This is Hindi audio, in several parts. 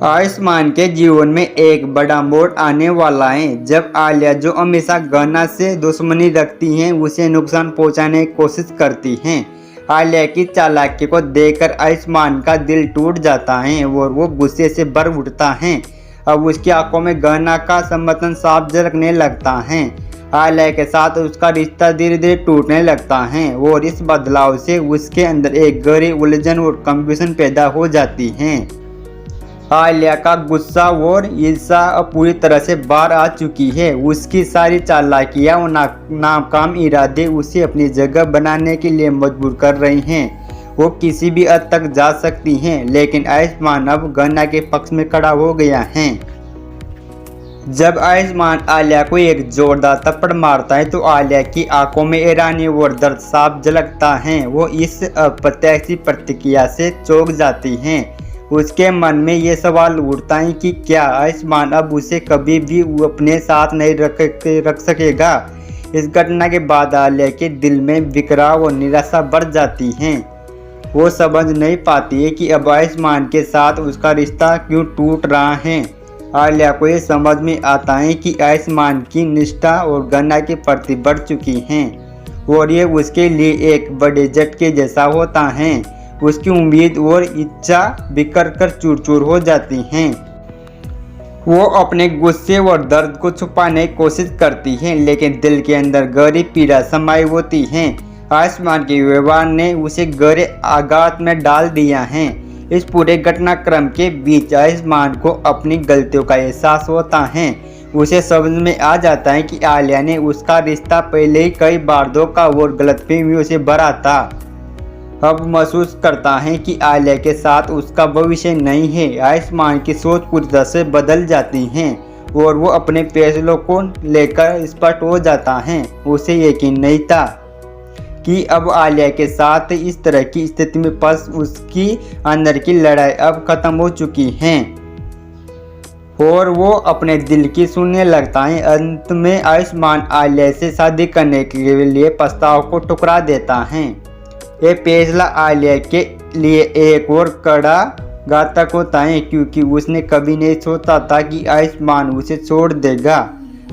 आयुष्मान के जीवन में एक बड़ा मोड़ आने वाला है जब आलिया, जो हमेशा गन्ना से दुश्मनी रखती हैं, उसे नुकसान पहुंचाने की कोशिश करती हैं। आलिया की चालाकी को देखकर आयुष्मान का दिल टूट जाता है और वो गुस्से से भर उठता है। अब उसकी आंखों में गन्ना का समर्थन साफ झलकने लगता है। आलिया के साथ उसका रिश्ता धीरे धीरे टूटने लगता है और इस बदलाव से उसके अंदर एक गहरी उलझन और कंफ्यूजन पैदा हो जाती है। आलिया का गुस्सा और ईर्ष्या अब पूरी तरह से बाहर आ चुकी है। उसकी सारी चालाकियां और नाकाम इरादे उसे अपनी जगह बनाने के लिए मजबूर कर रही हैं। वो किसी भी हद तक जा सकती हैं, लेकिन आयुष्मान अब गन्ना के पक्ष में खड़ा हो गया है। जब आयुष्मान आलिया को एक जोरदार थप्पड़ मारता है तो आलिया की आंखों में हैरानी और दर्द साफ झलकता है। वो इस अप्रत्याशित प्रतिक्रिया से चौंक जाती हैं। उसके मन में ये सवाल उठता है कि क्या आयुष्मान अब उसे कभी भी अपने साथ नहीं रख सकेगा। इस घटना के बाद आलिया के दिल में बिखराव और निराशा बढ़ जाती है। वो समझ नहीं पाती है कि अब आयुष्मान के साथ उसका रिश्ता क्यों टूट रहा है। आलिया को ये समझ में आता है कि आयुष्मान की निष्ठा और गन्ना के प्रति बढ़ चुकी है और ये उसके लिए एक बड़े झटके जैसा होता है। उसकी उम्मीद और इच्छा बिखर कर चूर चूर हो जाती हैं। वो अपने गुस्से और दर्द को छुपाने की कोशिश करती हैं, लेकिन दिल के अंदर गहरी पीड़ा समाई होती है। आयुष्मान के व्यवहार ने उसे गहरे आघात में डाल दिया है। इस पूरे घटनाक्रम के बीच आयुष्मान को अपनी गलतियों का एहसास होता है। उसे समझ में आ जाता है कि आलिया ने उसका रिश्ता पहले ही कई बार धोखा और गलतफहमियों से भरा था। अब महसूस करता है कि आलिया के साथ उसका भविष्य नहीं है। आयुष्मान की सोच पूरी तरह से बदल जाती है और वो अपने फैसलों को लेकर स्पष्ट हो जाता है। उसे यकीन नहीं था कि अब आलिया के साथ इस तरह की स्थिति में फंस उसकी अंदर की लड़ाई अब खत्म हो चुकी है और वो अपने दिल की सुनने लगता है। अंत में आयुष्मान आलिया से शादी करने के लिए प्रस्ताव को ठुकरा देता है। ये फैसला आलिया के लिए एक और कड़ा घातक होता है, क्योंकि उसने कभी नहीं सोचा था कि आयुष्मान उसे छोड़ देगा।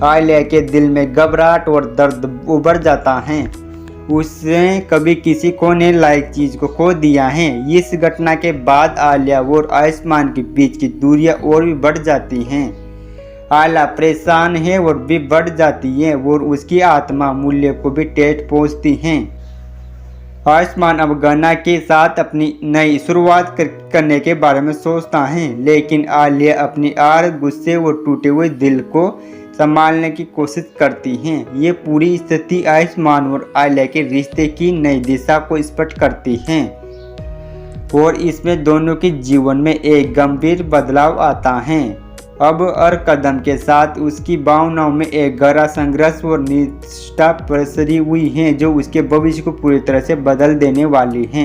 आलिया के दिल में घबराहट और दर्द उभर जाता है। उसने कभी किसी खोने लायक चीज को खो दिया है। इस घटना के बाद आलिया और आयुष्मान के बीच की दूरियां और भी बढ़ जाती हैं। आलिया परेशान है और भी बढ़ जाती है और उसकी आत्मा मूल्य को भी ठेस पहुंचती है। आयुष्मान अब गन्ना के साथ अपनी नई शुरुआत करने के बारे में सोचता है, लेकिन आलिया अपनी आड़, गुस्से और टूटे हुए दिल को संभालने की कोशिश करती हैं। ये पूरी स्थिति आयुष्मान और आलिया के रिश्ते की नई दिशा को स्पष्ट करती है और इसमें दोनों के जीवन में एक गंभीर बदलाव आता है। अब हर कदम के साथ उसकी भावनाओं में एक गहरा संघर्ष और निष्ठा प्रसरी हुई है, जो उसके भविष्य को पूरी तरह से बदल देने वाली है।